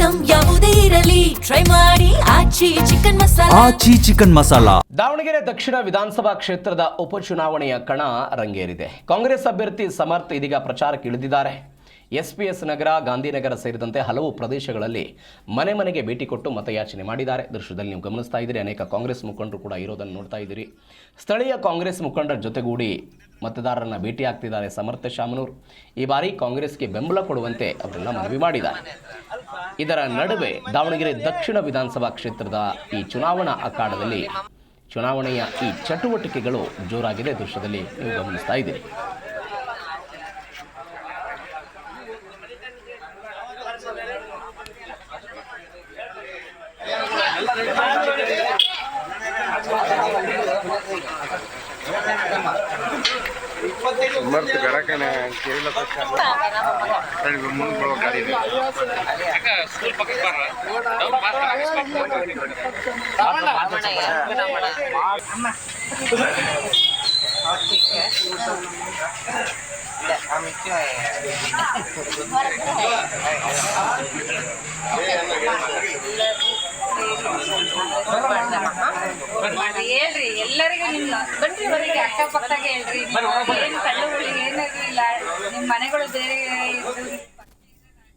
Item ಯಾವುದೇ ಇರಲಿ try ಮಾಡಿ ಆಚಿ ಚಿಕನ್ ಮಸಾಲಾ. ದಾವಣಗೆರೆ ದಕ್ಷಿಣ ವಿಧಾನಸಭಾ ಕ್ಷೇತ್ರದ ಉಪಚುನಾವಣೆಯ ಕಣ ರಂಗೇರಿದೆ. ಕಾಂಗ್ರೆಸ್ ಅಭ್ಯರ್ಥಿ ಸಮರ್ಥ್ ಇದೀಗ ಪ್ರಚಾರಕ್ಕೆ ಇಳಿದಿದ್ದಾರೆ. ಎಸ್ಪಿಎಸ್ ನಗರ, ಗಾಂಧಿನಗರ ಸೇರಿದಂತೆ ಹಲವು ಪ್ರದೇಶಗಳಲ್ಲಿ ಮನೆ ಮನೆಗೆ ಭೇಟಿ ಕೊಟ್ಟು ಮತಯಾಚನೆ ಮಾಡಿದ್ದಾರೆ. ದೃಶ್ಯದಲ್ಲಿ ನೀವು ಗಮನಿಸ್ತಾ ಇದ್ದೀರಿ, ಅನೇಕ ಕಾಂಗ್ರೆಸ್ ಮುಖಂಡರು ಕೂಡ ಇರೋದನ್ನು ನೋಡ್ತಾ ಇದ್ದೀರಿ. ಸ್ಥಳೀಯ ಕಾಂಗ್ರೆಸ್ ಮುಖಂಡರ ಜೊತೆಗೂಡಿ ಮತದಾರರನ್ನ ಭೇಟಿ ಆಗ್ತಿದ್ದಾರೆ ಸಮರ್ಥ ಶಾಮನೂರ್. ಈ ಬಾರಿ ಕಾಂಗ್ರೆಸ್ಗೆ ಬೆಂಬಲ ಕೊಡುವಂತೆ ಅವರೆಲ್ಲ ಮನವಿ ಮಾಡಿದ್ದಾರೆ. ಇದರ ನಡುವೆ ದಾವಣಗೆರೆ ದಕ್ಷಿಣ ವಿಧಾನಸಭಾ ಕ್ಷೇತ್ರದ ಈ ಚುನಾವಣಾ ಅಖಾಡದಲ್ಲಿ ಚುನಾವಣೆಯ ಈ ಚಟುವಟಿಕೆಗಳು ಜೋರಾಗಿದೆ. ದೃಶ್ಯದಲ್ಲಿ ನೀವು ಗಮನಿಸ್ತಾ ಇದ್ದೀರಿ. समर्थ गराकने केरला ಮುಂದೆ ಗಾಡಿ ಇದೆ ಸ್ಕೂಲ್ ಪಕ್ಕ ಹೇಳ್ರಿ ಎಲ್ಲರಿಗೂ ನಿಮ್ಮ ಬನ್ರಿ ಬರೀಗೆ ಅಕ್ಕಪಕ್ಕಾಗೆ ಹೇಳ್ರಿ ಏನು ಕಳ್ಳುಗಳಿಗೆ ಏನಾಗಿಲ್ಲ ನಿಮ್ಮ ಮನೆಗಳು ಬೇರೆ